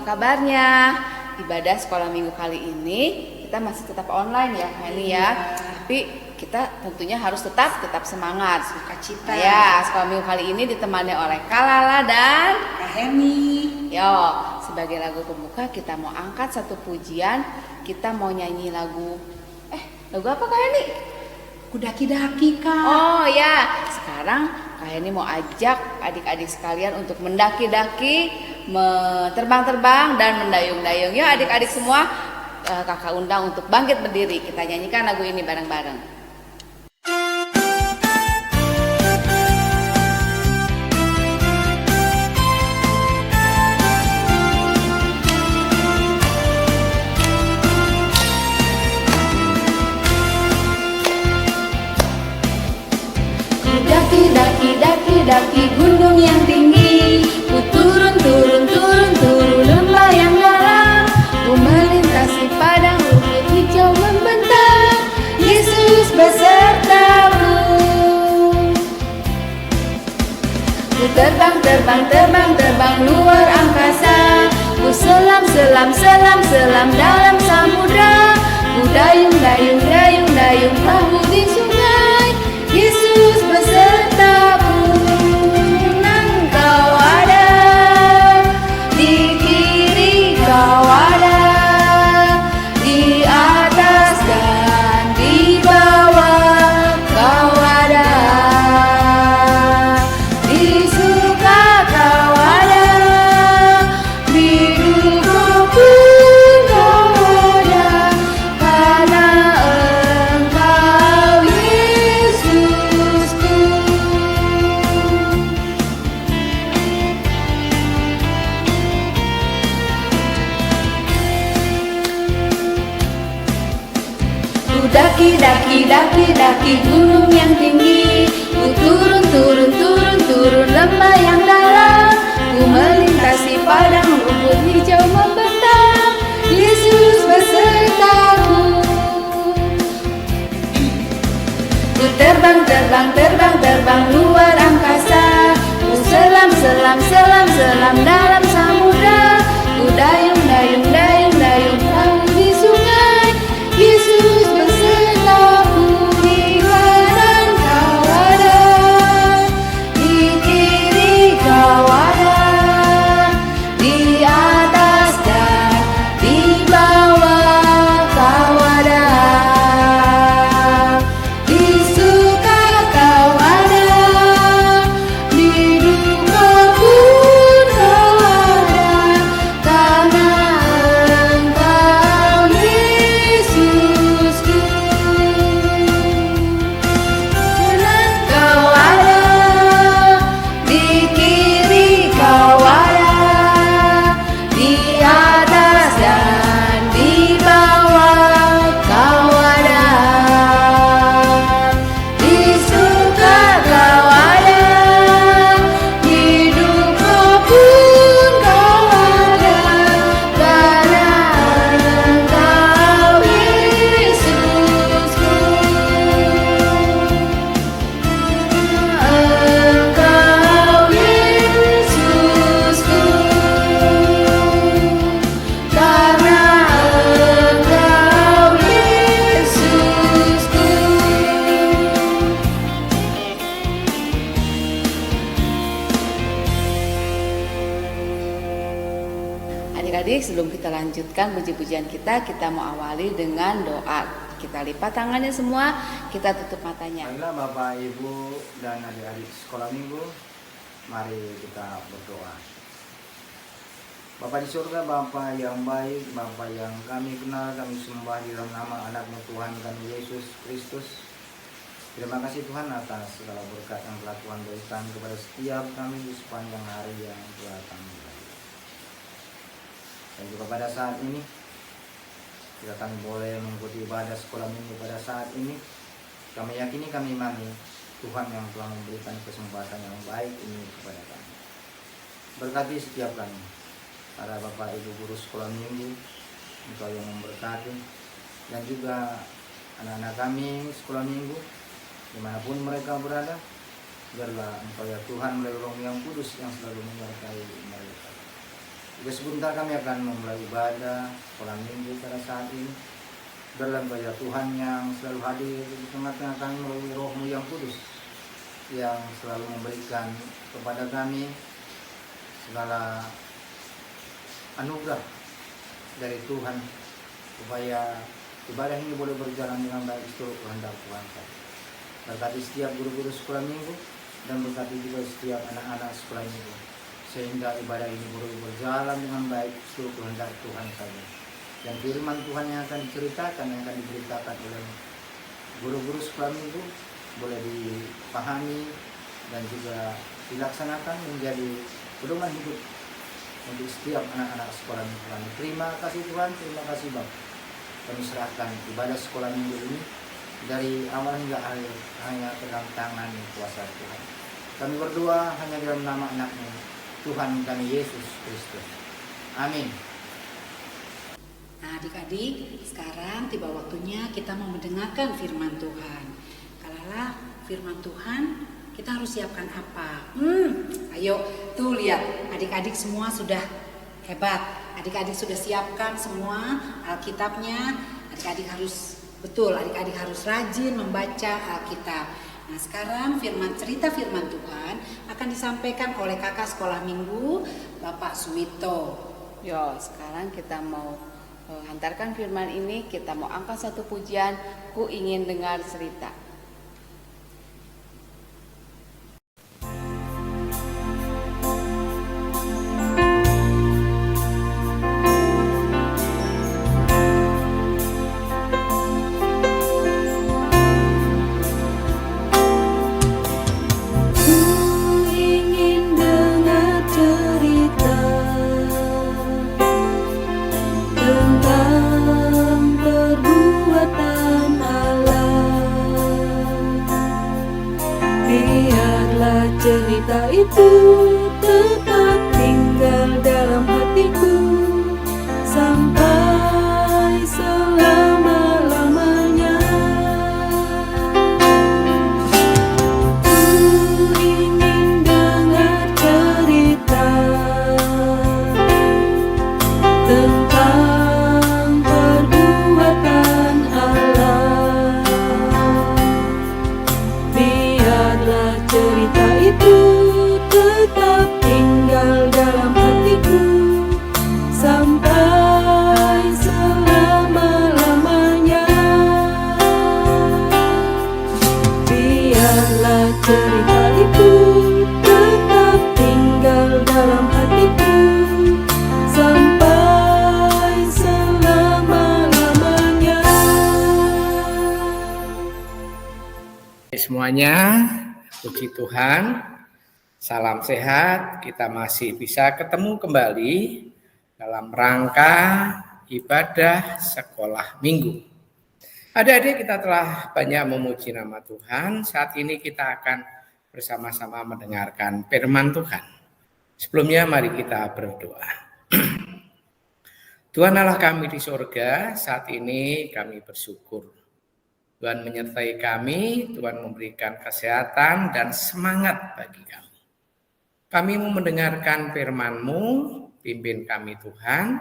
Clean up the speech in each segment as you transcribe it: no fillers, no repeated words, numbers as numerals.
kabarnya? Ibadah sekolah minggu kali ini kita masih tetap online ya, Hani ya. Tapi kita tentunya harus tetap semangat. Sukacita. Ya, sekolah minggu kali ini ditemani oleh Kalala dan Kahemi. Yo, sebagai lagu pembuka kita mau angkat satu pujian. Kita mau nyanyi lagu lagu apa Kak Heni? Kudaki-daki, Kak. Oh ya, sekarang Kak Heni mau ajak adik-adik sekalian untuk mendaki-daki, terbang-terbang dan mendayung-dayung. Yuk adik-adik semua, kakak undang untuk bangkit berdiri. Kita nyanyikan lagu ini bareng-bareng. Daki gunung yang tinggi, ku turun lembah yang dalam, ku melintasi padang rumput hijau membentang, Yesus besertaku. Ku terbang luar angkasa, ku selam dalam samudra, ku dayung perahu di sungai, Yesus besertaku. Kau ada di atas dan di bawah, kau ada di suka, kau ada di duka pun kau ada, karena Engkau Yesusku. Daki gunung yang tinggi, ku turun lembah yang dalam, ku melintasi padang rumput hijau membentang, Yesus besertaku. Ku terbang luar angkasa, ku selam dalam samudra, ku dayung perahu di sungai, Yesus besertaku. Di kanan kau ada, di kiri kau ada, di atas dan di bawah kau ada, di suka kau ada, di duka pun kau ada, karena Engkau Yesusku. Kau ada, di kiri kau ada, di atas dan di bawah kau ada, di suka kau ada, di duka pun kau ada, karena Engkau Yesusku. Engkau Yesusku, karena Engkau Yesusku. Adik-adik, sebelum kita lanjutkan puji-pujian kita mau awali dengan doa. Kita lipat tangannya semua, kita tutup matanya. Baiklah Bapak, Ibu, dan adik-adik sekolah minggu, mari kita berdoa. Bapa di surga, Bapa yang baik, Bapa yang kami kenal, kami sembah di dalam nama anak-Mu Tuhan kami Yesus Kristus. Terima kasih Tuhan atas segala berkat yang telah Tuhan berikan kepada setiap kami di sepanjang hari yang telah kami lalui. Dan juga pada saat ini jika kami boleh mengikuti ibadah sekolah minggu pada saat ini, kami yakini, kami imani Tuhan yang telah memberikan kesempatan yang baik ini kepada kami. Berkati setiap kami, para Bapak Ibu guru sekolah minggu, Engkau yang memberkati, dan juga anak-anak kami sekolah minggu dimanapun mereka berada, biarlah Engkau ya Tuhan melalui Roh yang Kudus yang selalu menyertai mereka. Juga sebentar kami akan memulai ibadah sekolah minggu pada saat ini. Dalam wajah Tuhan yang selalu hadir di tengah-tengah kami melalui Roh-Mu yang kudus, yang selalu memberikan kepada kami segala anugerah dari Tuhan, supaya ibadah ini boleh berjalan dengan baik seluruh kehendak Tuhan saja. Berkati setiap guru-guru sekolah minggu, dan berkati juga setiap anak-anak sekolah minggu, sehingga ibadah ini boleh berjalan dengan baik seluruh kehendak Tuhan saja. Dan firman Tuhan yang akan diceritakan, yang akan diberitakan oleh guru-guru sekolah minggu boleh dipahami dan juga dilaksanakan menjadi pedoman hidup untuk setiap anak-anak sekolah minggu kami. Terima kasih Tuhan, terima kasih Bapa. Kami serahkan ibadah sekolah minggu ini dari awal hingga akhir hanya dalam tangan kuasa Tuhan. Kami berdoa hanya dalam nama anak-Mu, Tuhan kami Yesus Kristus. Amin. Nah adik-adik, sekarang tiba waktunya kita mau mendengarkan firman Tuhan. Kalalah firman Tuhan, kita harus siapkan apa? Ayo, tuh lihat, adik-adik semua sudah hebat. Adik-adik sudah siapkan semua Alkitabnya. Adik-adik harus adik-adik harus rajin membaca Alkitab. Nah sekarang cerita firman Tuhan akan disampaikan oleh kakak sekolah minggu, Bapak Suwito. Yo, sekarang kita mau hantarkan firman ini, kita mau angkat satu pujian, ku ingin dengar cerita. Cerita itu tetap tinggal dalam hatiku sampai selama-lamanya. Ku ingin dengar cerita tentang perbuatan Allah. Biarlah cerita itu tetap tinggal dalam hatiku sampai selama-lamanya. Biarlah cerita itu tetap tinggal dalam hatiku sampai selama-lamanya. Semuanya, puji Tuhan, salam sehat. Kita masih bisa ketemu kembali dalam rangka ibadah sekolah minggu. Adik-adik, kita telah banyak memuji nama Tuhan. Saat ini kita akan bersama-sama mendengarkan firman Tuhan. Sebelumnya mari kita berdoa. Tuhan Allah kami di surga, saat ini kami bersyukur Tuhan menyertai kami, Tuhan memberikan kesehatan dan semangat bagi kami. Kami mau mendengarkan firman-Mu, pimpin kami Tuhan.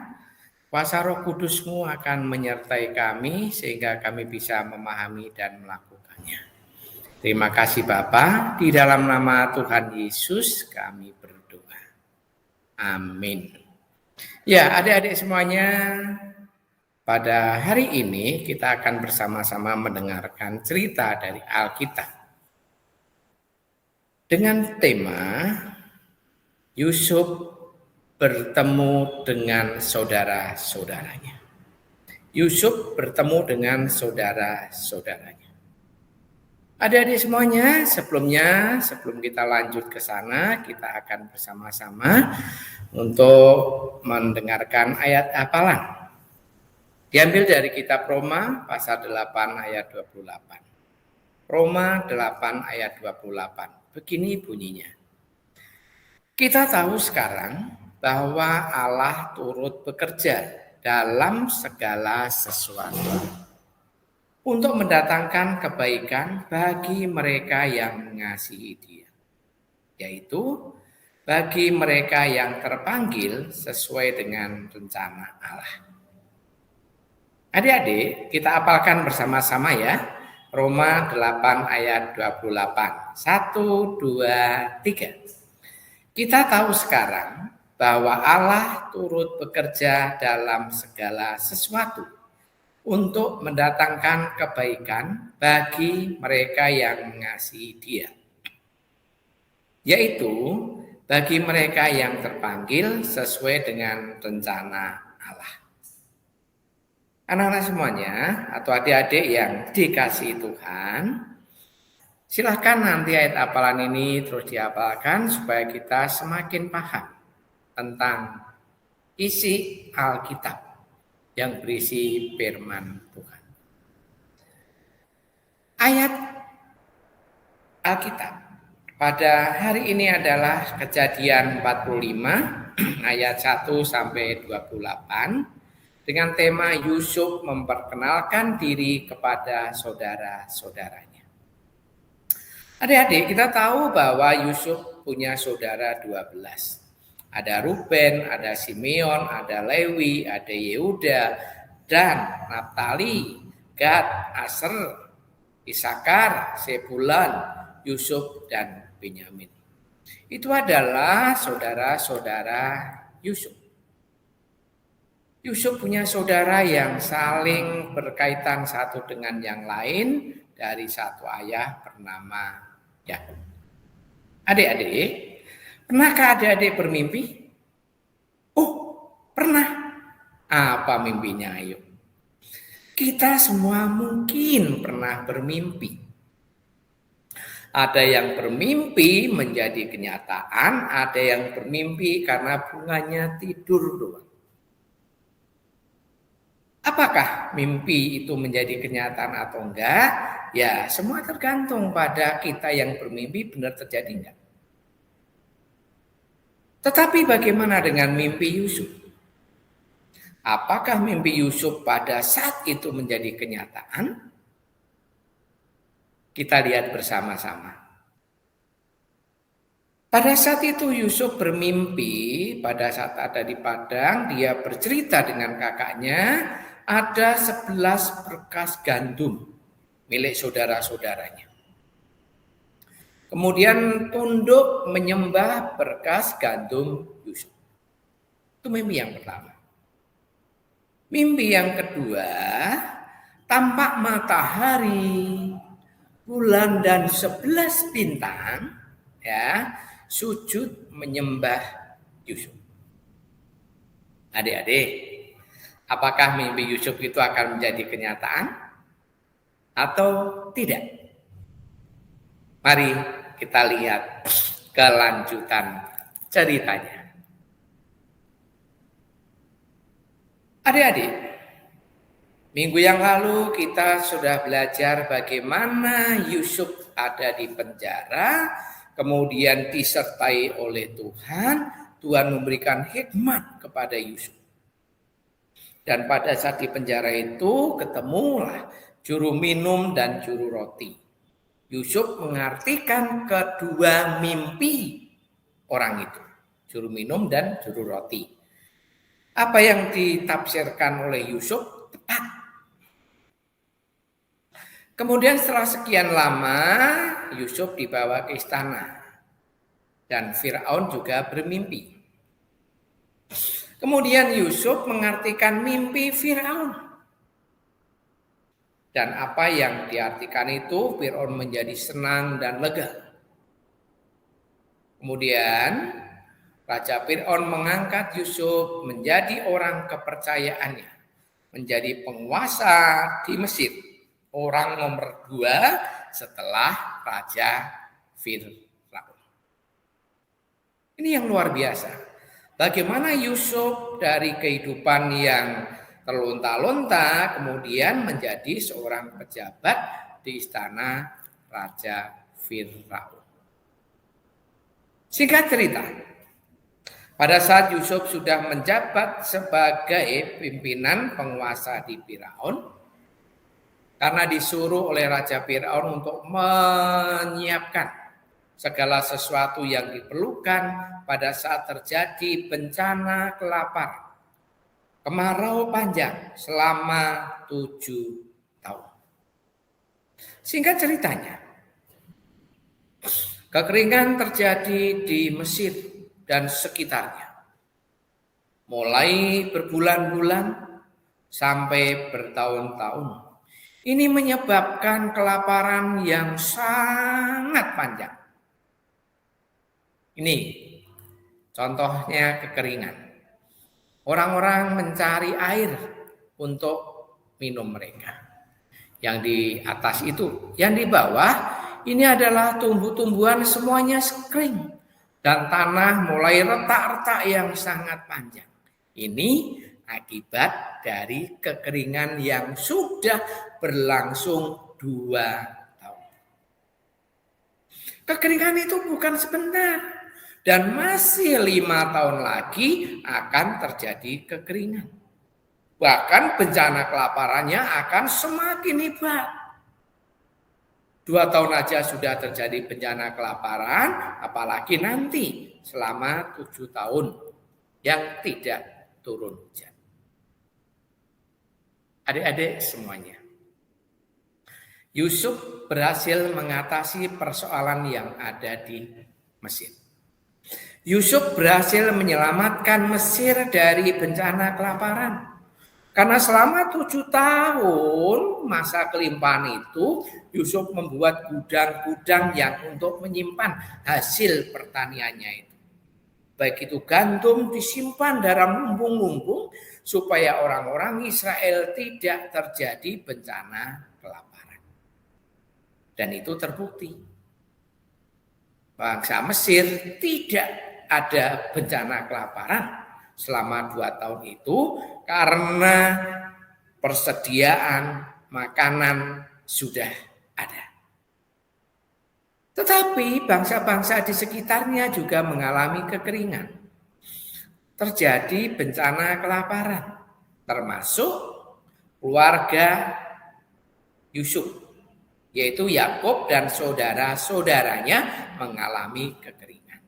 Kuasa Roh Kudus-Mu akan menyertai kami sehingga kami bisa memahami dan melakukannya. Terima kasih Bapa, di dalam nama Tuhan Yesus kami berdoa. Amin. Ya, adik-adik semuanya, pada hari ini kita akan bersama-sama mendengarkan cerita dari Alkitab dengan tema Yusuf bertemu dengan saudara-saudaranya. Yusuf bertemu dengan saudara-saudaranya. Adik-adik semuanya, sebelum kita lanjut ke sana, kita akan bersama-sama untuk mendengarkan ayat hafalan. Diambil dari kitab Roma pasal 8 ayat 28. Roma 8 ayat 28. Begini bunyinya. Kita tahu sekarang bahwa Allah turut bekerja dalam segala sesuatu untuk mendatangkan kebaikan bagi mereka yang mengasihi Dia, yaitu bagi mereka yang terpanggil sesuai dengan rencana Allah. Adik-adik, kita hafalkan bersama-sama ya. Roma 8 ayat 28. 1, 2, 3. Kita tahu sekarang bahwa Allah turut bekerja dalam segala sesuatu untuk mendatangkan kebaikan bagi mereka yang mengasihi Dia, yaitu bagi mereka yang terpanggil sesuai dengan rencana Allah. Anak-anak semuanya atau adik-adik yang dikasihi Tuhan, silahkan nanti ayat hafalan ini terus dihafalkan supaya kita semakin paham tentang isi Alkitab yang berisi firman Tuhan. Ayat Alkitab pada hari ini adalah Kejadian 45 ayat 1 sampai 28 dengan tema Yusuf memperkenalkan diri kepada saudara-saudaranya. Adik-adik, kita tahu bahwa Yusuf punya saudara 12. Ada Ruben, ada Simeon, ada Lewi, ada Yehuda, dan Naftali, Gad, Aser, Isakar, Sebulan, Yusuf, dan Benyamin. Itu adalah saudara-saudara Yusuf. Yusuf punya saudara yang saling berkaitan satu dengan yang lain dari satu ayah bernama Yakub. Adik-adik, pernahkah adik-adik bermimpi? Oh, pernah. Apa mimpinya? Ayo. Kita semua mungkin pernah bermimpi. Ada yang bermimpi menjadi kenyataan, ada yang bermimpi karena bunganya tidur doang. Apakah mimpi itu menjadi kenyataan atau enggak? Ya, semua tergantung pada kita yang bermimpi benar terjadi enggak. Tetapi bagaimana dengan mimpi Yusuf? Apakah mimpi Yusuf pada saat itu menjadi kenyataan? Kita lihat bersama-sama. Pada saat itu Yusuf bermimpi, pada saat ada di padang, dia bercerita dengan kakaknya, ada 11 berkas gandum milik saudara-saudaranya. Kemudian tunduk menyembah berkas gandum Yusuf. Itu mimpi yang pertama. Mimpi yang kedua, tampak matahari, bulan dan 11 bintang ya sujud menyembah Yusuf. Adik-adik, apakah mimpi Yusuf itu akan menjadi kenyataan atau tidak? Mari kita lihat kelanjutan ceritanya. Adik-adik, minggu yang lalu kita sudah belajar bagaimana Yusuf ada di penjara, kemudian disertai oleh Tuhan. Tuhan memberikan hikmat kepada Yusuf. Dan pada saat di penjara itu ketemulah juru minum dan juru roti. Yusuf mengartikan kedua mimpi orang itu, juru minum dan juru roti. Apa yang ditafsirkan oleh Yusuf tepat. Kemudian setelah sekian lama Yusuf dibawa ke istana dan Firaun juga bermimpi. Kemudian Yusuf mengartikan mimpi Firaun. Dan apa yang diartikan itu Firaun menjadi senang dan lega. Kemudian Raja Firaun mengangkat Yusuf menjadi orang kepercayaannya, menjadi penguasa di Mesir, orang nomor 2 setelah Raja Firaun. Ini yang luar biasa. Bagaimana Yusuf dari kehidupan yang terlunta-lunta kemudian menjadi seorang pejabat di istana Raja Firaun. Singkat cerita, pada saat Yusuf sudah menjabat sebagai pimpinan penguasa di Firaun, karena disuruh oleh Raja Firaun untuk menyiapkan segala sesuatu yang diperlukan pada saat terjadi bencana kelaparan, kemarau panjang selama 7 tahun. Singkat ceritanya, kekeringan terjadi di Mesir dan sekitarnya. Mulai berbulan-bulan sampai bertahun-tahun. Ini menyebabkan kelaparan yang sangat panjang. Ini contohnya kekeringan. Orang-orang mencari air untuk minum mereka. Yang di atas itu, yang di bawah ini adalah tumbuh-tumbuhan semuanya kering dan tanah mulai retak-retak yang sangat panjang. Ini akibat dari kekeringan yang sudah berlangsung 2 tahun. Kekeringan itu bukan sebentar dan masih 5 tahun lagi akan terjadi kekeringan. Bahkan bencana kelaparannya akan semakin hebat. 2 tahun aja sudah terjadi bencana kelaparan, apalagi nanti selama 7 tahun yang tidak turun hujan. Adik-adik semuanya, Yusuf berhasil mengatasi persoalan yang ada di Mesir. Yusuf berhasil menyelamatkan Mesir dari bencana kelaparan. Karena selama 7 tahun masa kelimpahan itu, Yusuf membuat gudang-gudang yang untuk menyimpan hasil pertaniannya itu. Baik itu gandum disimpan dalam lumbung-lumbung supaya orang-orang Israel tidak terjadi bencana kelaparan. Dan itu terbukti. Bangsa Mesir tidak ada bencana kelaparan selama 2 tahun itu karena persediaan makanan sudah ada. Tetapi bangsa-bangsa di sekitarnya juga mengalami kekeringan. Terjadi bencana kelaparan, termasuk keluarga Yusuf, yaitu Yakub dan saudara-saudaranya mengalami kekeringan.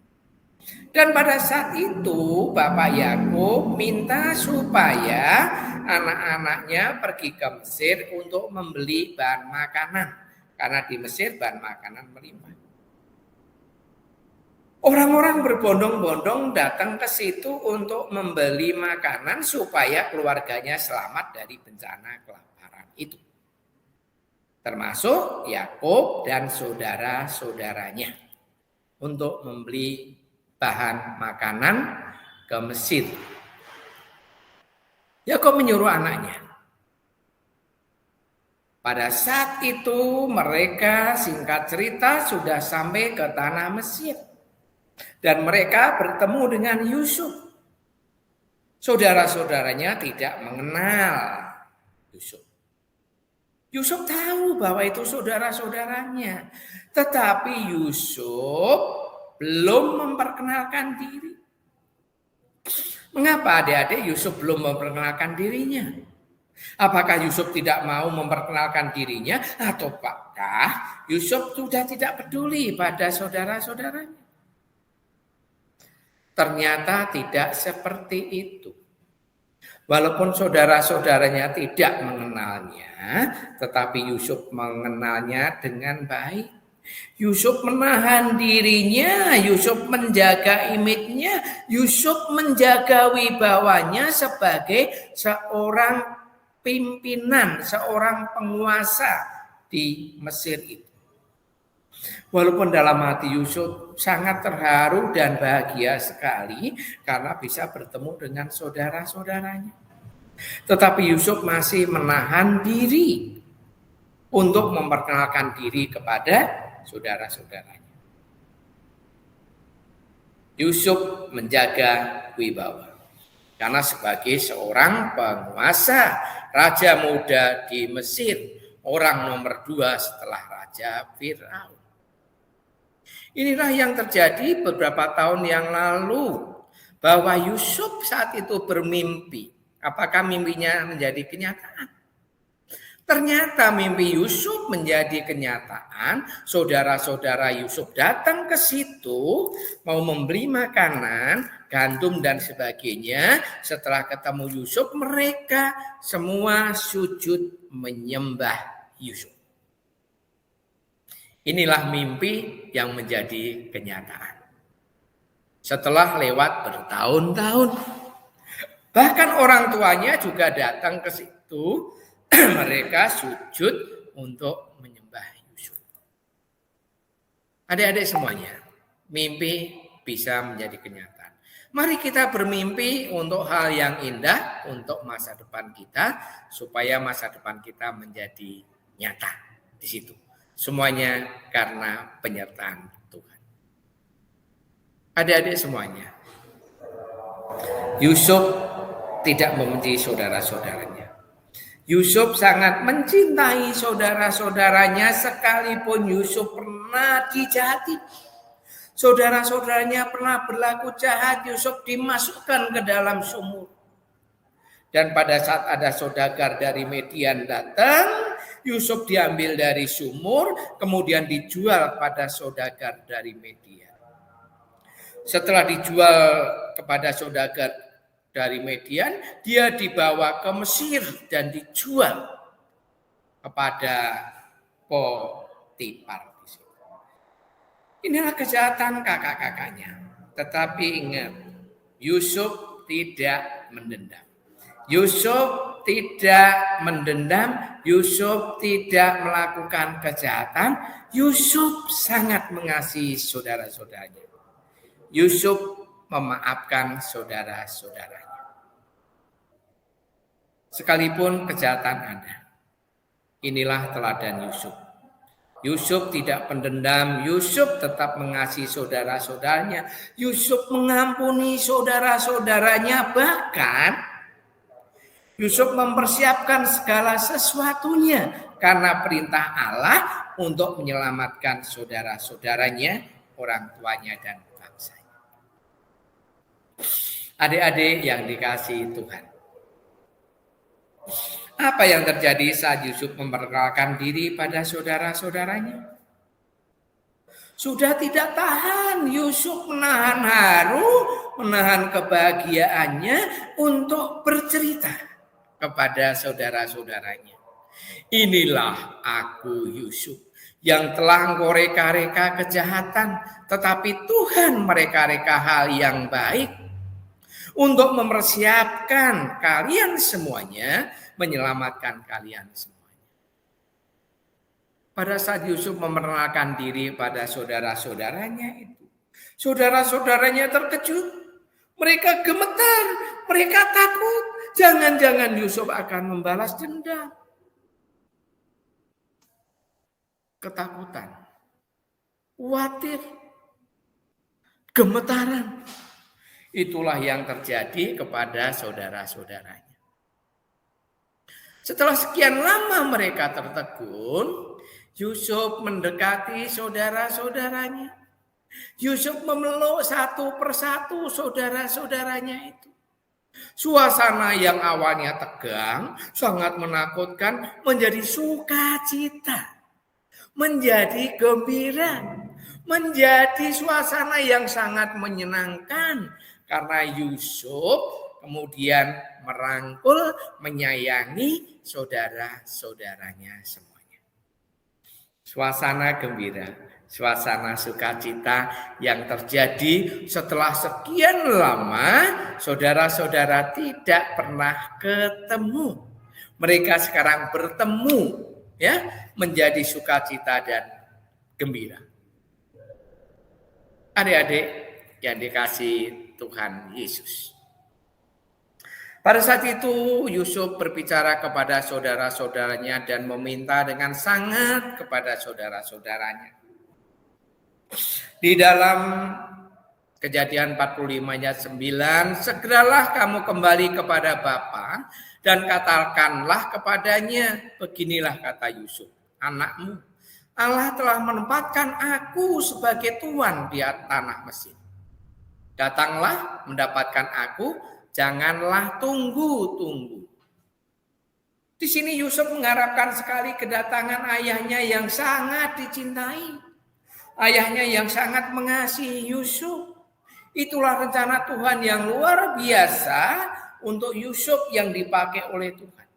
Dan pada saat itu Bapak Yakub minta supaya anak-anaknya pergi ke Mesir untuk membeli bahan makanan. Karena di Mesir bahan makanan melimpah. Orang-orang berbondong-bondong datang ke situ untuk membeli makanan supaya keluarganya selamat dari bencana kelaparan itu. Termasuk Yakub dan saudara-saudaranya untuk membeli bahan makanan ke Mesir. Yakub menyuruh anaknya. Pada saat itu mereka singkat cerita sudah sampai ke tanah Mesir. Dan mereka bertemu dengan Yusuf. Saudara-saudaranya tidak mengenal Yusuf. Yusuf tahu bahwa itu saudara-saudaranya. Tetapi Yusuf belum memperkenalkan diri. Mengapa adik-adik Yusuf belum memperkenalkan dirinya? Apakah Yusuf tidak mau memperkenalkan dirinya? Atau apakah Yusuf sudah tidak peduli pada saudara-saudaranya? Ternyata tidak seperti itu. Walaupun saudara-saudaranya tidak mengenalnya, tetapi Yusuf mengenalnya dengan baik. Yusuf menahan dirinya, Yusuf menjaga image-nya, Yusuf menjaga wibawanya sebagai seorang pimpinan, seorang penguasa di Mesir itu. Walaupun dalam hati Yusuf sangat terharu dan bahagia sekali karena bisa bertemu dengan saudara-saudaranya. Tetapi Yusuf masih menahan diri untuk memperkenalkan diri kepada saudara-saudaranya. Yusuf menjaga wibawa. Karena sebagai seorang penguasa, raja muda di Mesir, orang nomor 2 setelah Raja Firaun. Inilah yang terjadi beberapa tahun yang lalu, bahwa Yusuf saat itu bermimpi. Apakah mimpinya menjadi kenyataan? Ternyata mimpi Yusuf menjadi kenyataan. Saudara-saudara Yusuf datang ke situ mau membeli makanan, gandum dan sebagainya. Setelah ketemu Yusuf, mereka semua sujud menyembah Yusuf. Inilah mimpi yang menjadi kenyataan. Setelah lewat bertahun-tahun, bahkan orang tuanya juga datang ke situ. Mereka sujud untuk menyembah Yusuf. Adik-adik semuanya, mimpi bisa menjadi kenyataan. Mari kita bermimpi untuk hal yang indah, untuk masa depan kita, supaya masa depan kita menjadi nyata di situ. Semuanya karena penyertaan Tuhan. Adik-adik semuanya, Yusuf tidak membenci saudara-saudaranya. Yusuf sangat mencintai saudara-saudaranya, sekalipun Yusuf pernah dijahati. Saudara-saudaranya pernah berlaku jahat, Yusuf dimasukkan ke dalam sumur. Dan pada saat ada saudagar dari Midian datang, Yusuf diambil dari sumur, kemudian dijual pada saudagar dari Midian. Setelah dijual kepada saudagar dari Midian, dia dibawa ke Mesir dan dijual kepada Potifar. Inilah kejahatan kakak-kakaknya. Tetapi ingat, Yusuf tidak mendendam. Yusuf tidak mendendam, Yusuf tidak melakukan kejahatan. Yusuf sangat mengasihi saudara-saudaranya. Yusuf memaafkan saudara-saudaranya. Sekalipun kejahatan ada. Inilah teladan Yusuf. Yusuf tidak pendendam, Yusuf tetap mengasihi saudara-saudaranya. Yusuf mengampuni saudara-saudaranya, bahkan Yusuf mempersiapkan segala sesuatunya karena perintah Allah untuk menyelamatkan saudara-saudaranya, orang tuanya dan bangsanya. Adik-adik yang dikasihi Tuhan, apa yang terjadi saat Yusuf memperkenalkan diri pada saudara-saudaranya? Sudah tidak tahan, Yusuf menahan haru, menahan kebahagiaannya untuk bercerita kepada saudara-saudaranya. Inilah aku Yusuf yang telah engkau reka-reka kejahatan, tetapi Tuhan mereka-reka hal yang baik untuk mempersiapkan kalian semuanya, menyelamatkan kalian semuanya. Pada saat Yusuf memperkenalkan diri pada saudara-saudaranya itu, saudara-saudaranya terkejut, mereka gemetar, mereka takut, jangan-jangan Yusuf akan membalas dendam. Ketakutan, khawatir, gemetaran. Itulah yang terjadi kepada saudara-saudaranya. Setelah sekian lama mereka tertegun, Yusuf mendekati saudara-saudaranya. Yusuf memeluk satu persatu saudara-saudaranya itu. Suasana yang awalnya tegang, sangat menakutkan, menjadi sukacita, menjadi gembira, menjadi suasana yang sangat menyenangkan. Karena Yusuf kemudian merangkul, menyayangi saudara-saudaranya semuanya. Suasana gembira, suasana sukacita yang terjadi setelah sekian lama saudara-saudara tidak pernah ketemu. Mereka sekarang bertemu, ya, menjadi sukacita dan gembira. Adik-adik yang dikasihi Tuhan Yesus. Pada saat itu Yusuf berbicara kepada saudara-saudaranya dan meminta dengan sangat kepada saudara-saudaranya. Di dalam Kejadian 45 ayat 9, segeralah kamu kembali kepada Bapa dan katakanlah kepadanya, beginilah kata Yusuf, anakmu, Allah telah menempatkan aku sebagai tuan di tanah Mesir. Datanglah mendapatkan aku, janganlah tunggu-tunggu. Di sini Yusuf mengharapkan sekali kedatangan ayahnya yang sangat dicintai. Ayahnya yang sangat mengasihi Yusuf. Itulah rencana Tuhan yang luar biasa untuk Yusuf yang dipakai oleh Tuhan.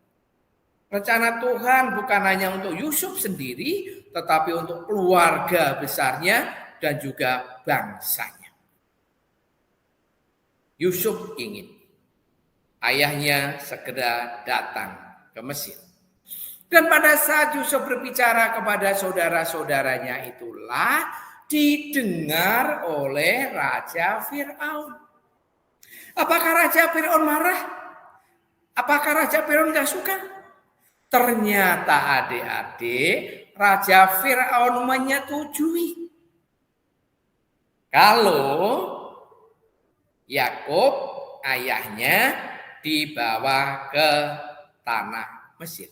Rencana Tuhan bukan hanya untuk Yusuf sendiri, tetapi untuk keluarga besarnya dan juga bangsanya. Yusuf ingin ayahnya segera datang ke Mesir. Dan pada saat Yusuf berbicara kepada saudara-saudaranya itulah didengar oleh Raja Fir'aun. Apakah Raja Fir'aun marah? Apakah Raja Fir'aun gak suka? Ternyata adik-adik, Raja Fir'aun menyetujui kalau Yakub ayahnya dibawa ke tanah Mesir.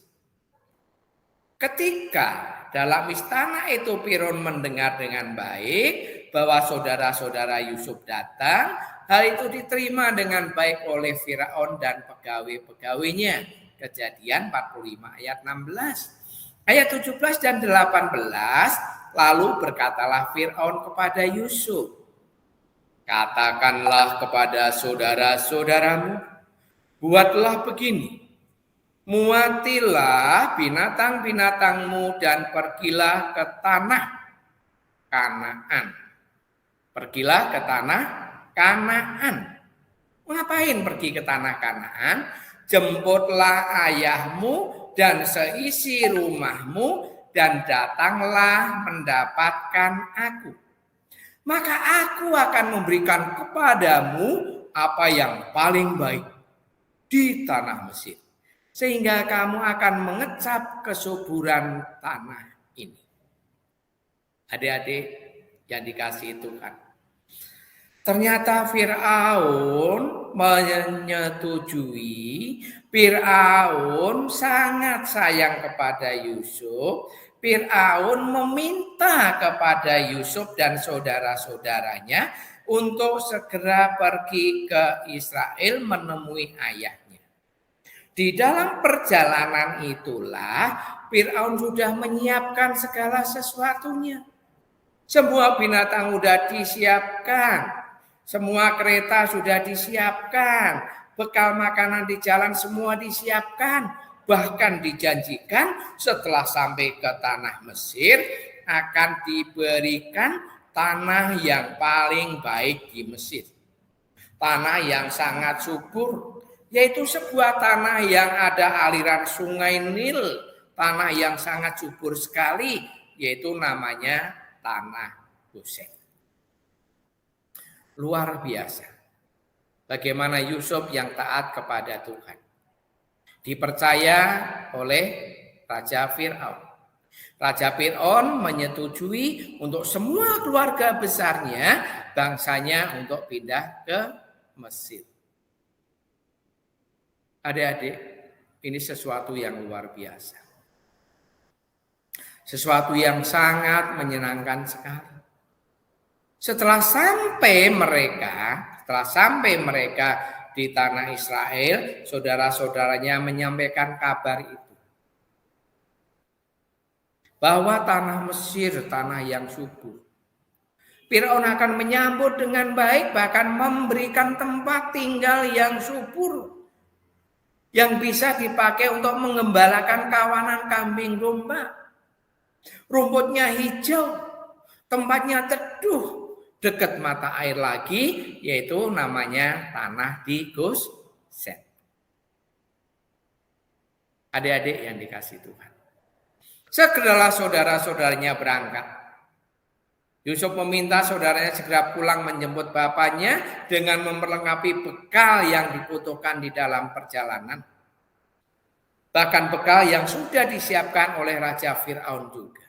Ketika dalam istana itu Firaun mendengar dengan baik bahwa saudara-saudara Yusuf datang, hal itu diterima dengan baik oleh Firaun dan pegawai-pegawainya. Kejadian 45 ayat 16. Ayat 17 dan 18, lalu berkatalah Firaun kepada Yusuf, katakanlah kepada saudara-saudaramu, buatlah begini, muatilah binatang-binatangmu dan pergilah ke tanah Kanaan. Pergilah ke tanah Kanaan. Ngapain pergi ke tanah Kanaan? Jemputlah ayahmu dan seisi rumahmu dan datanglah mendapatkan aku. Maka aku akan memberikan kepadamu apa yang paling baik di tanah Mesir, sehingga kamu akan mengecap kesuburan tanah ini. Adik-adik yang dikasihi Tuhan, ternyata Fir'aun menyetujui. Fir'aun sangat sayang kepada Yusuf. Fir'aun meminta kepada Yusuf dan saudara-saudaranya untuk segera pergi ke Israel menemui ayahnya. Di dalam perjalanan itulah Fir'aun sudah menyiapkan segala sesuatunya. Semua binatang sudah disiapkan, semua kereta sudah disiapkan, bekal makanan di jalan semua disiapkan. Bahkan dijanjikan setelah sampai ke tanah Mesir akan diberikan tanah yang paling baik di Mesir. Tanah yang sangat subur, yaitu sebuah tanah yang ada aliran sungai Nil. Tanah yang sangat subur sekali, yaitu namanya tanah Gosen. Luar biasa. Bagaimana Yusuf yang taat kepada Tuhan dipercaya oleh Raja Fir'aun. Raja Fir'aun menyetujui untuk semua keluarga besarnya, bangsanya untuk pindah ke Mesir. Adik-adik, ini sesuatu yang luar biasa. Sesuatu yang sangat menyenangkan sekali. Setelah sampai mereka di tanah Israel, saudara-saudaranya menyampaikan kabar itu. Bahwa tanah Mesir, tanah yang subur. Firaun akan menyambut dengan baik, bahkan memberikan tempat tinggal yang subur. Yang bisa dipakai untuk mengembalakan kawanan kambing domba. Rumputnya hijau, tempatnya teduh. Dekat mata air lagi, yaitu namanya tanah di Gosen. Adik-adik yang dikasihi Tuhan, segeralah saudara-saudaranya berangkat. Yusuf meminta saudaranya segera pulang menjemput bapaknya dengan memperlengkapi bekal yang dibutuhkan di dalam perjalanan. Bahkan bekal yang sudah disiapkan oleh Raja Fir'aun juga.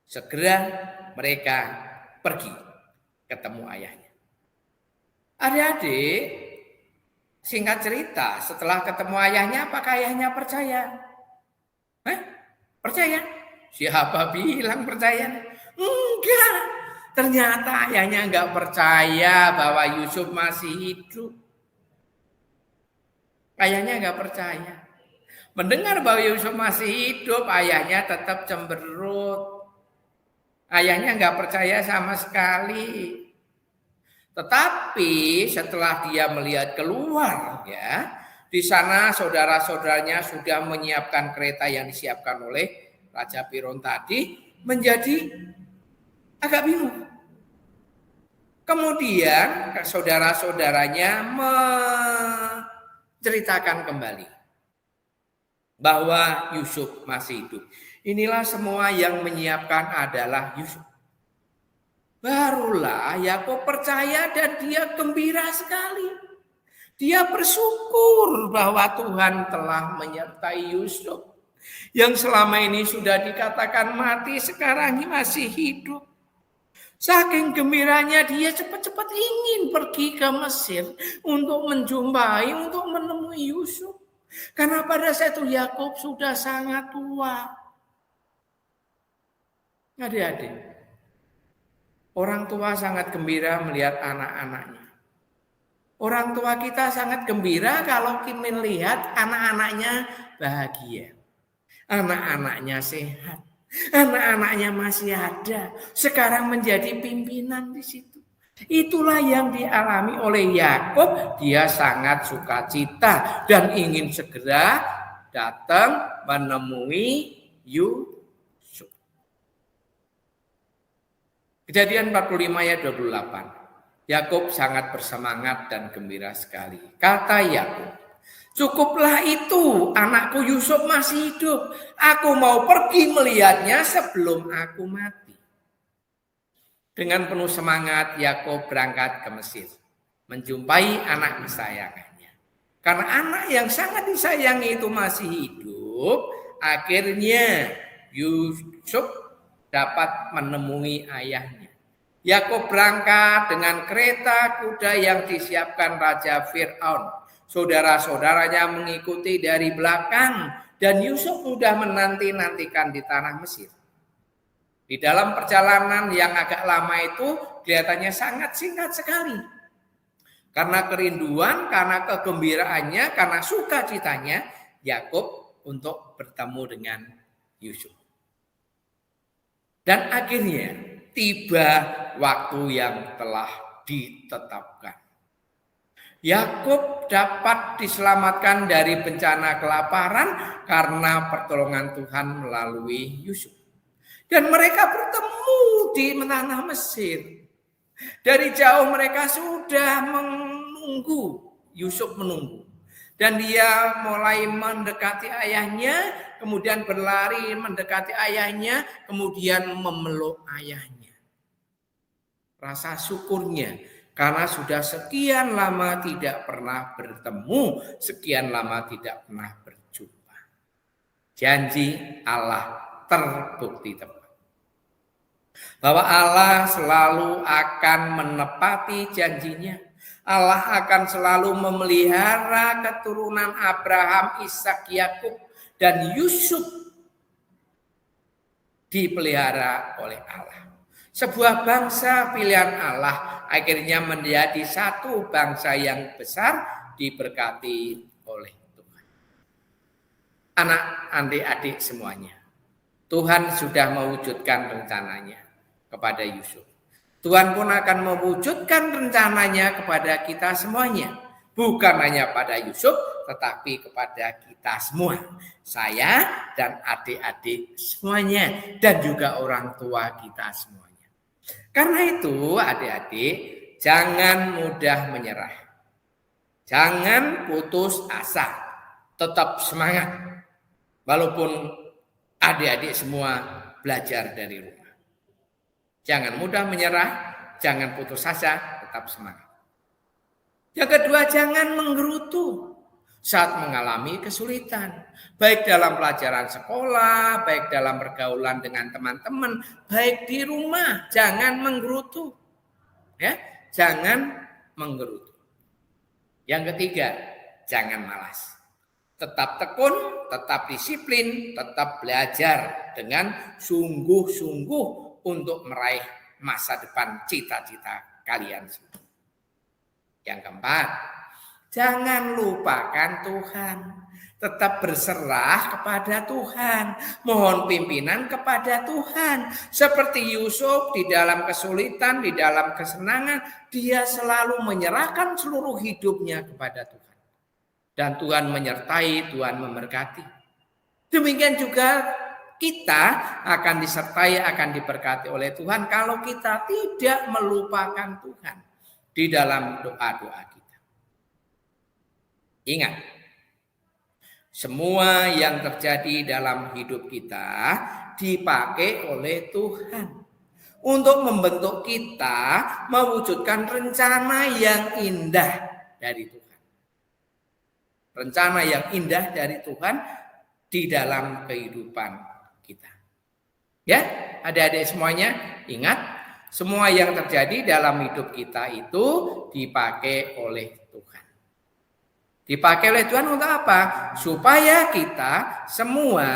Segera mereka pergi ketemu ayahnya. Adik-adik, singkat cerita, setelah ketemu ayahnya, apakah ayahnya percaya? Percaya? Siapa bilang percaya? Enggak. Ternyata ayahnya enggak percaya bahwa Yusuf masih hidup. Ayahnya nggak percaya. Mendengar bahwa Yusuf masih hidup, ayahnya tetap cemberut. Ayahnya nggak percaya sama sekali. Tetapi setelah dia melihat keluar, ya, di sana saudara-saudaranya sudah menyiapkan kereta yang disiapkan oleh Raja Firaun tadi, menjadi agak bingung. Kemudian saudara-saudaranya menceritakan kembali bahwa Yusuf masih hidup. Inilah semua yang menyiapkan adalah Yusuf. Barulah Yakub percaya dan dia gembira sekali. Dia bersyukur bahwa Tuhan telah menyertai Yusuf. Yang selama ini sudah dikatakan mati, sekarang masih hidup. Saking gembiranya dia cepat-cepat ingin pergi ke Mesir untuk menjumpai, untuk menemui Yusuf. Karena pada saat itu Yakub sudah sangat tua. Adik-adik, orang tua sangat gembira melihat anak-anaknya. Orang tua kita sangat gembira kalau kita melihat anak-anaknya bahagia. Anak-anaknya sehat. Anak-anaknya masih ada. Sekarang menjadi pimpinan di situ. Itulah yang dialami oleh Yakub. Dia sangat sukacita dan ingin segera datang menemui Yusuf. Kejadian 45 ayat 28. Yakub sangat bersemangat dan gembira sekali. Kata Yakub, "Cukuplah itu, anakku Yusuf masih hidup. Aku mau pergi melihatnya sebelum aku mati." Dengan penuh semangat, Yakub berangkat ke Mesir, menjumpai anak kesayangannya. Karena anak yang sangat disayangi itu masih hidup, akhirnya Yusuf dapat menemui ayahnya. Yakub berangkat dengan kereta kuda yang disiapkan Raja Firaun. Saudara-saudaranya mengikuti dari belakang dan Yusuf sudah menanti-nantikan di tanah Mesir. Di dalam perjalanan yang agak lama itu kelihatannya sangat singkat sekali. Karena kerinduan, karena kegembiraannya, karena sukacitanya Yakub untuk bertemu dengan Yusuf. Dan akhirnya tiba waktu yang telah ditetapkan. Yakub dapat diselamatkan dari bencana kelaparan karena pertolongan Tuhan melalui Yusuf. Dan mereka bertemu di tanah Mesir. Dari jauh mereka sudah menunggu, Yusuf menunggu. Dan dia mulai mendekati ayahnya, kemudian berlari mendekati ayahnya, kemudian memeluk ayahnya. Rasa syukurnya, karena sudah sekian lama tidak pernah bertemu, sekian lama tidak pernah berjumpa. Janji Allah terbukti tepat. Bahwa Allah selalu akan menepati janjinya. Allah akan selalu memelihara keturunan Abraham, Ishak, Yakub, dan Yusuf dipelihara oleh Allah. Sebuah bangsa pilihan Allah akhirnya menjadi satu bangsa yang besar diberkati oleh Tuhan. Anak, adik-adik semuanya, Tuhan sudah mewujudkan rencananya kepada Yusuf. Tuhan pun akan mewujudkan rencananya kepada kita semuanya. Bukan hanya pada Yusuf, tetapi kepada kita semua. Saya dan adik-adik semuanya. Dan juga orang tua kita semuanya. Karena itu adik-adik, jangan mudah menyerah. Jangan putus asa. Tetap semangat. Walaupun adik-adik semua belajar dari rumah. Jangan mudah menyerah, jangan putus asa, tetap semangat. Yang kedua, jangan menggerutu saat mengalami kesulitan. Baik dalam pelajaran sekolah, baik dalam pergaulan dengan teman-teman, baik di rumah, jangan menggerutu. Ya, jangan menggerutu. Yang ketiga, jangan malas. Tetap tekun, tetap disiplin, tetap belajar dengan sungguh-sungguh untuk meraih masa depan cita-cita kalian semua. Yang keempat, Jangan lupakan Tuhan. Tetap berserah kepada Tuhan. Mohon pimpinan kepada Tuhan. Seperti Yusuf di dalam kesulitan, di dalam kesenangan, dia selalu menyerahkan seluruh hidupnya kepada Tuhan. Dan Tuhan menyertai, Tuhan memberkati. Demikian juga kita akan disertai, akan diberkati oleh Tuhan kalau kita tidak melupakan Tuhan di dalam doa-doa kita. Ingat, semua yang terjadi dalam hidup kita dipakai oleh Tuhan untuk membentuk kita mewujudkan rencana yang indah dari Tuhan. Rencana yang indah dari Tuhan di dalam kehidupan kita. Ya, adik-adik semuanya, ingat, semua yang terjadi dalam hidup kita itu dipakai oleh Tuhan. Dipakai oleh Tuhan untuk apa? Supaya kita semua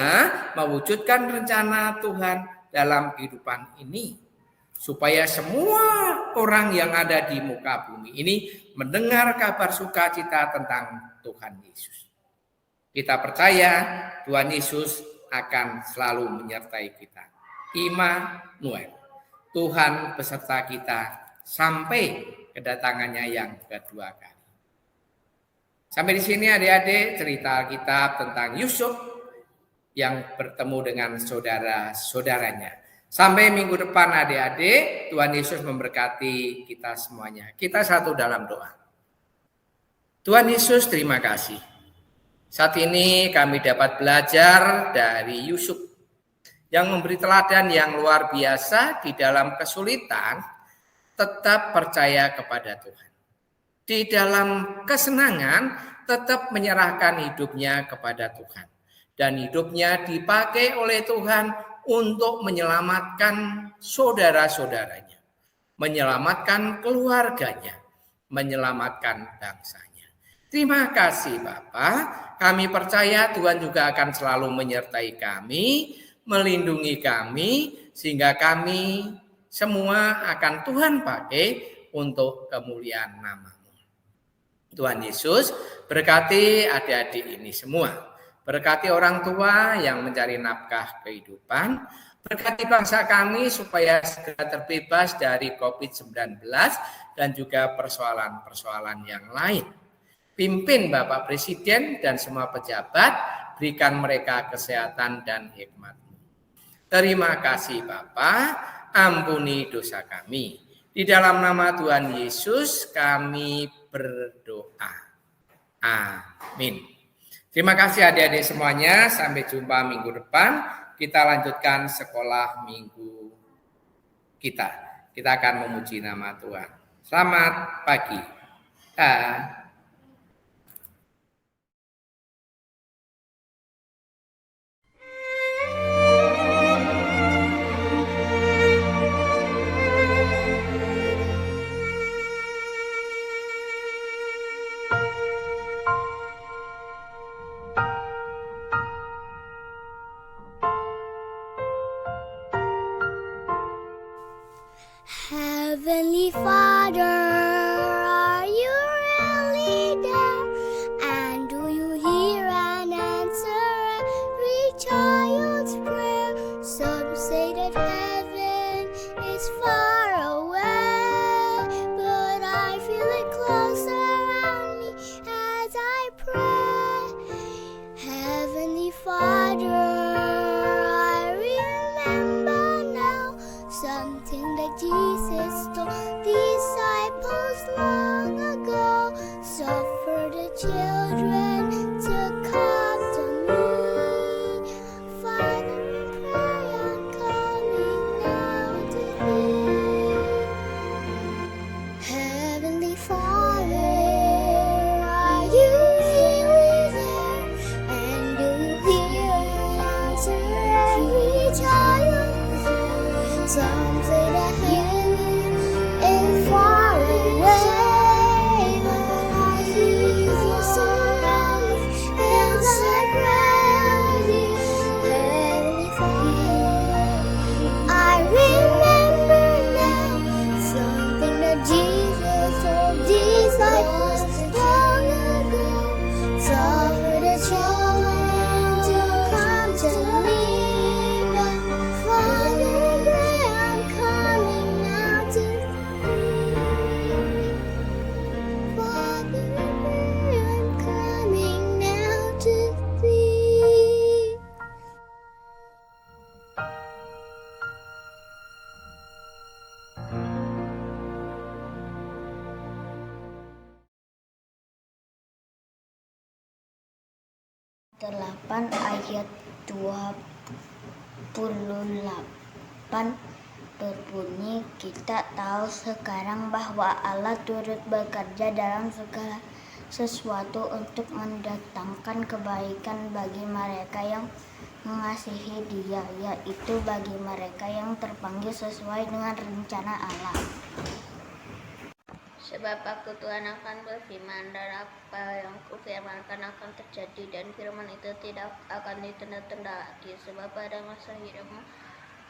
mewujudkan rencana Tuhan dalam kehidupan ini. Supaya semua orang yang ada di muka bumi ini mendengar kabar sukacita tentang Tuhan Yesus. Kita percaya Tuhan Yesus akan selalu menyertai kita. Immanuel, Tuhan beserta kita sampai kedatangannya yang kedua kali. Sampai di sini adik-adik cerita Alkitab tentang Yusuf yang bertemu dengan saudara-saudaranya. Sampai minggu depan adik-adik, Tuhan Yesus memberkati kita semuanya. Kita satu dalam doa. Tuhan Yesus, terima kasih. Saat ini kami dapat belajar dari Yusuf yang memberi teladan yang luar biasa di dalam kesulitan, tetap percaya kepada Tuhan. Di dalam kesenangan, tetap menyerahkan hidupnya kepada Tuhan. Dan hidupnya dipakai oleh Tuhan untuk menyelamatkan saudara-saudaranya, menyelamatkan keluarganya, menyelamatkan bangsanya. Terima kasih Bapa. Kami percaya Tuhan juga akan selalu menyertai kami, melindungi kami, sehingga kami semua akan Tuhan pakai untuk kemuliaan nama-Mu. Tuhan Yesus berkati adik-adik ini semua. Berkati orang tua yang mencari nafkah kehidupan. Berkati bangsa kami supaya segera terbebas dari COVID-19 dan juga persoalan-persoalan yang lain. Pimpin Bapak Presiden dan semua pejabat, berikan mereka kesehatan dan hikmat-Mu. Terima kasih Bapa, ampuni dosa kami. Di dalam nama Tuhan Yesus kami berdoa. Amin. Terima kasih adik-adik semuanya. Sampai jumpa minggu depan. Kita lanjutkan sekolah minggu kita. Kita akan memuji nama Tuhan. Selamat pagi. Heavenly Father, are you really 8 ayat 28 berbunyi, kita tahu sekarang bahwa Allah turut bekerja dalam segala sesuatu untuk mendatangkan kebaikan bagi mereka yang mengasihi Dia, yaitu bagi mereka yang terpanggil sesuai dengan rencana Allah. Sebab aku Tuhan akan berfirman, dan apa yang kufirmankan akan terjadi, dan firman itu tidak akan ditunda-tunda lagi. Sebab pada masa hidupmu,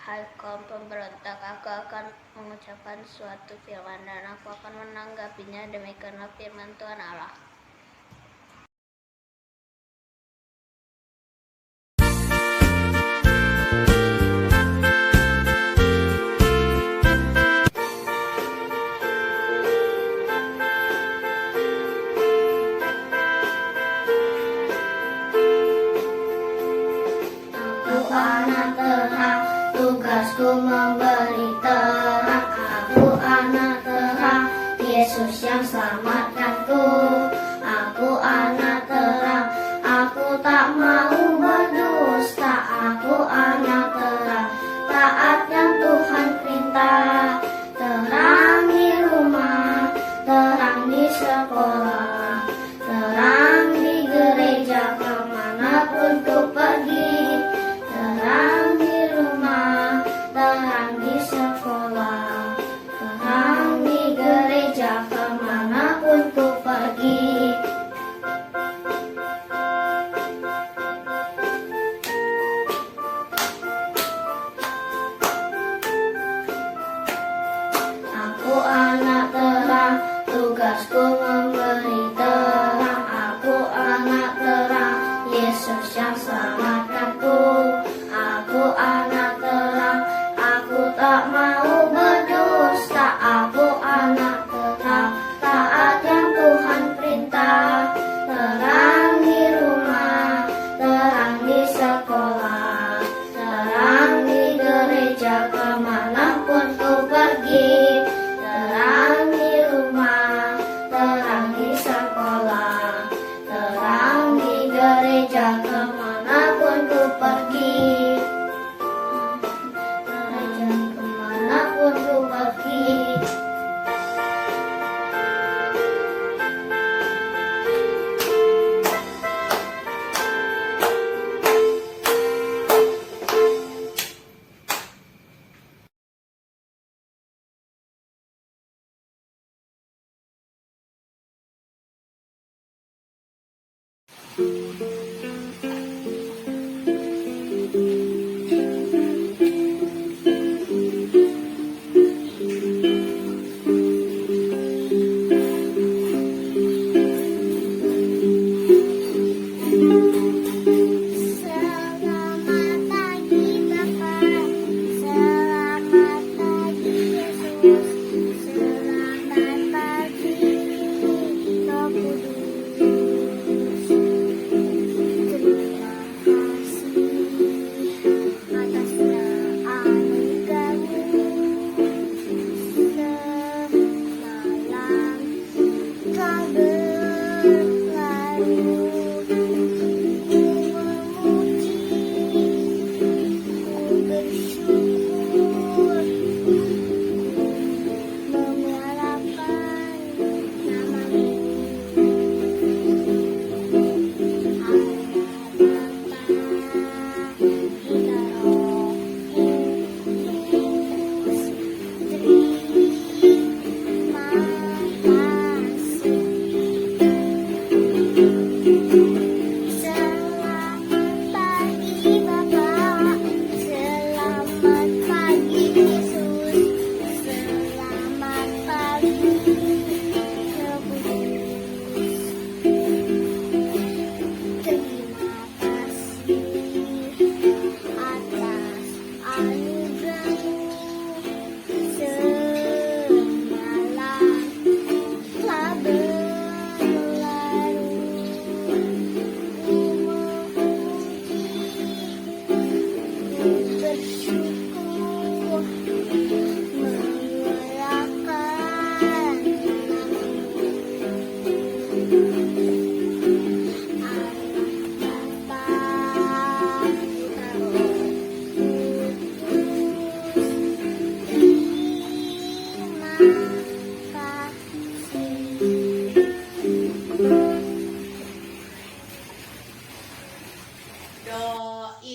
hai kaum pemberontak, aku akan mengucapkan suatu firman, dan aku akan menanggapinya. Demikianlah firman Tuhan Allah. Aku anak terang, tugasku memberi terang. Aku anak terang, Yesus yang selamatkanku. Aku anak terang, aku tak mau berdusta. Aku anak terang, taat yang Tuhan perintah. Terang di rumah, terang di sekolah, terang di gereja, kemanapun ku pergi. Terang di rumah, terang di sekolah, terang di gereja, kemanapun ku pergi. Aku anak terang, tugasku memberi terang. Aku anak terang, Yesus yang selamatkanku. Aku anak terang, aku tak mau berdusta. Aku anak terang, taat yang Tuhan perintah. Terang di rumah, terang di sekolah, terang di gereja, kemanapun ku pergi. Terang di rumah, terang di sekolah, terang di gereja, kemanapun ku pergi. Gereja, kemanapun ku pergi.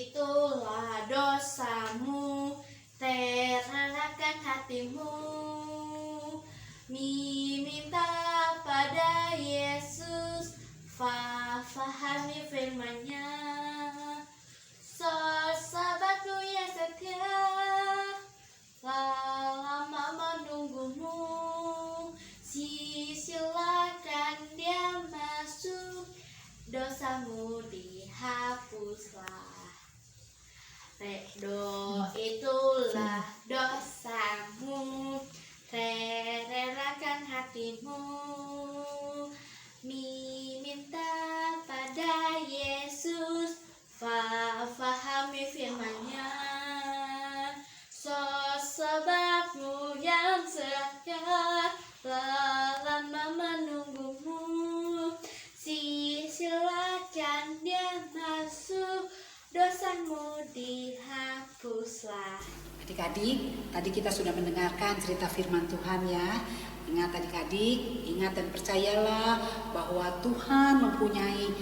itulah dosamu, relakan hatimu. Minta pada Yesus, fahami firman-Nya. Sahabatku yang setia, lama menunggumu, silakan dia masuk, dosamu dihapuslah. Redo itulah dosamu, relakan hatimu. Minta pada Yesus, fahami firman-Nya. Sebabmu yang setia, lama menunggumu, silakan dia masuk, dosamu dihapuslah. Adik-adik, tadi kita sudah mendengarkan cerita firman Tuhan ya. Ingat adik-adik, ingat dan percayalah bahwa Tuhan mempunyai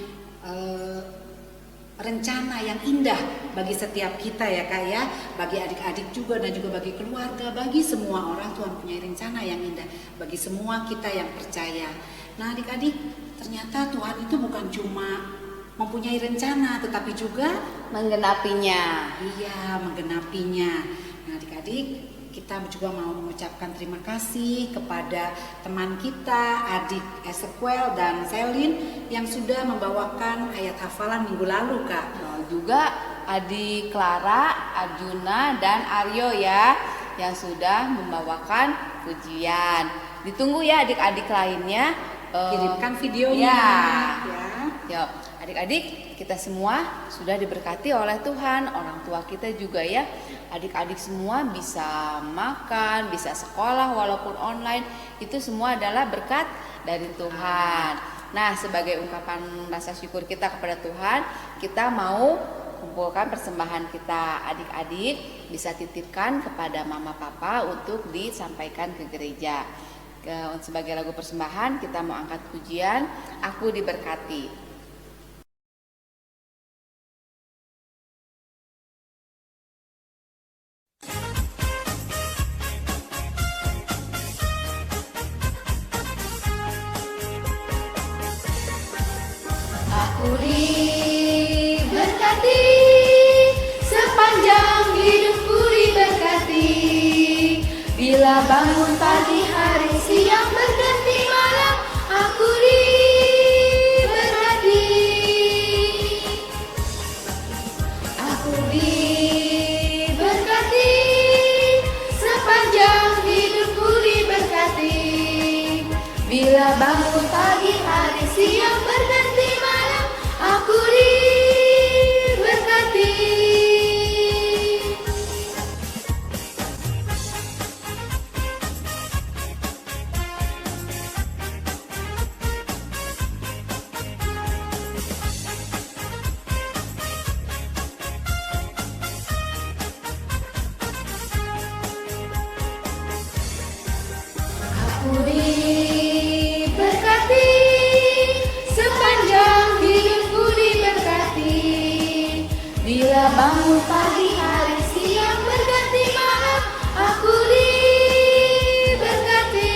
rencana yang indah bagi setiap kita ya Kak ya. Bagi adik-adik juga dan juga bagi keluarga, bagi semua orang Tuhan punya rencana yang indah bagi semua kita yang percaya. Nah adik-adik, ternyata Tuhan itu bukan cuma mempunyai rencana tetapi juga Menggenapinya. iya, menggenapinya. Nah adik-adik, kita juga mau mengucapkan terima kasih kepada teman kita, adik Ezekiel dan Selin yang sudah membawakan ayat hafalan minggu lalu Kak. Juga adik Clara, Arjuna, dan Aryo ya yang sudah membawakan pujian. Ditunggu ya adik-adik lainnya. Kirimkan videonya ya. Yuk, adik-adik, kita semua sudah diberkati oleh Tuhan, orang tua kita juga ya. Adik-adik semua bisa makan, bisa sekolah walaupun online, itu semua adalah berkat dari Tuhan. Nah, sebagai ungkapan rasa syukur kita kepada Tuhan, kita mau kumpulkan persembahan kita. Adik-adik bisa titipkan kepada mama papa untuk disampaikan ke gereja. Sebagai lagu persembahan, kita mau angkat pujian, Aku Diberkati. Aku diberkati, sepanjang hidupku diberkati. Bila bangun pagi hari, siang berganti malam, aku diberkati. Aku diberkati, sepanjang hidupku diberkati. Bila bangun pagi hari, siang berganti malam, aku diberkati. Aku diberkati, sepanjang hidupku diberkati. Bila bangun pagi hari, siang berganti malam, aku diberkati.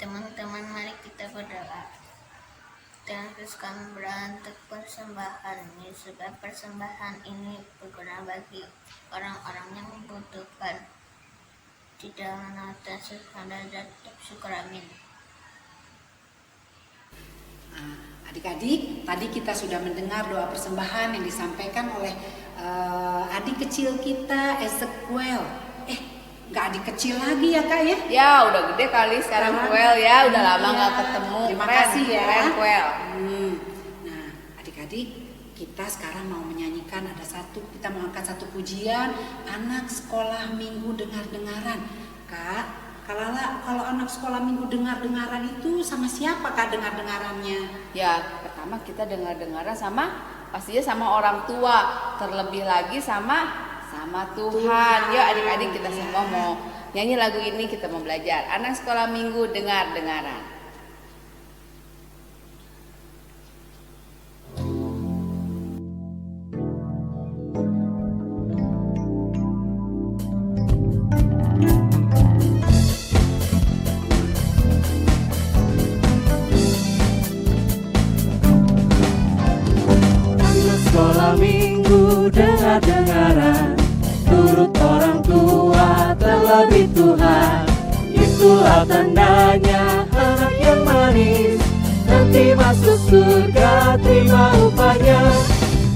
Teman-teman, mari kita berdoa. Dan terus kami berdoa untuk persembahan ini, sebab persembahan ini berguna bagi orang-orang yang membutuhkan. Di dalam nama Tuhan dan syukur, amin. Adik-adik, tadi kita sudah mendengar doa persembahan yang disampaikan oleh adik kecil kita Ezekiel. Nggak adik kecil lagi ya Kak ya? Ya, udah gede kali sekarang Kuel ya, udah lama nggak ketemu. Terima Keren, kasih ya. Keren Kuel. Nah, adik-adik, kita sekarang mau menyanyikan kita mau angkat satu pujian anak sekolah minggu dengar-dengaran. Kak, kalau anak sekolah minggu dengar-dengaran itu sama siapa Kak dengar-dengarannya? Ya, pertama kita dengar-dengaran pastinya sama orang tua, terlebih lagi sama Tuhan. Yuk adik-adik, kita semua mau nyanyi lagu ini, kita mau belajar. Anak sekolah minggu dengar-dengaran. Minggu dengar-dengaran, turut orang tua terlebih Tuhan. Itulah tandanya anak yang manis, nanti masuk surga terima upahnya.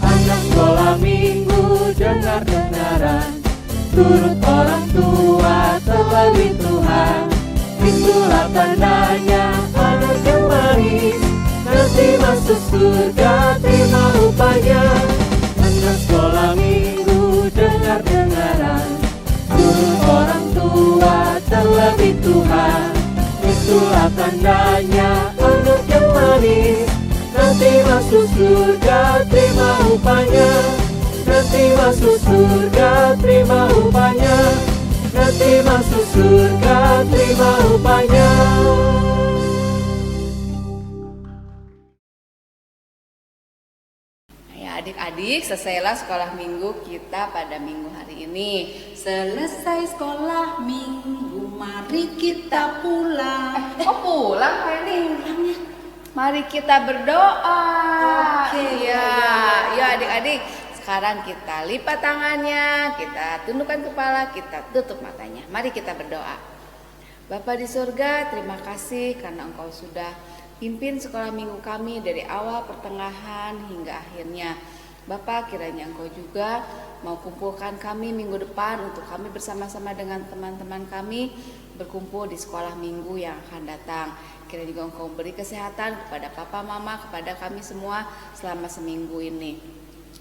Anak sekolah minggu dengar-dengaran, turut orang tua terlebih Tuhan. Itulah tandanya anak yang manis, nanti masuk surga terima upahnya. Anak sekolah minggu dengar-dengaran, turut orang tua terlebih Tuhan. Itulah tandanya anak yang manis, nanti masuk surga terima upahnya. Nanti masuk surga terima upahnya. Nanti masuk surga terima upahnya. Ya adik-adik, selesailah sekolah minggu kita pada minggu hari ini. Selesai sekolah minggu, mari kita pulang. Oh pulang kayak nih. Mari kita berdoa. Oke, Iya, ya adik-adik. Sekarang kita lipat tangannya, kita tundukkan kepala, kita tutup matanya. Mari kita berdoa. Bapa di surga, terima kasih karena Engkau sudah pimpin sekolah minggu kami dari awal, pertengahan, hingga akhirnya. Bapak, kiranya Engkau juga mau kumpulkan kami minggu depan untuk kami bersama-sama dengan teman-teman kami berkumpul di sekolah minggu yang akan datang. Kiranya juga Engkau beri kesehatan kepada papa, mama, kepada kami semua selama seminggu ini.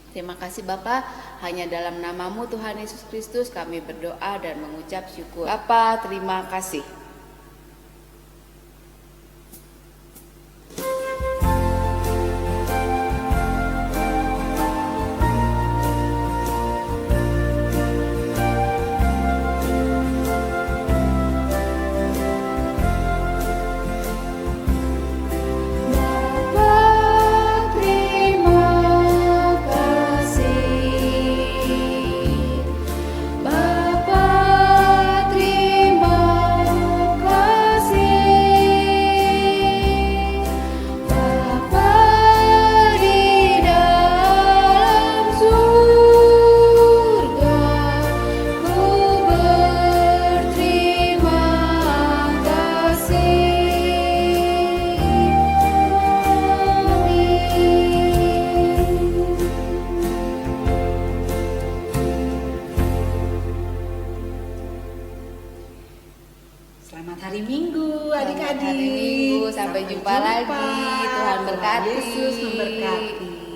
Terima kasih Bapa, hanya dalam namamu Tuhan Yesus Kristus kami berdoa dan mengucap syukur. Bapa, terima kasih. Selamat hari Minggu adik-adik. Selamat hari Minggu, sampai jumpa lagi. Tuhan berkati. Yesus memberkati.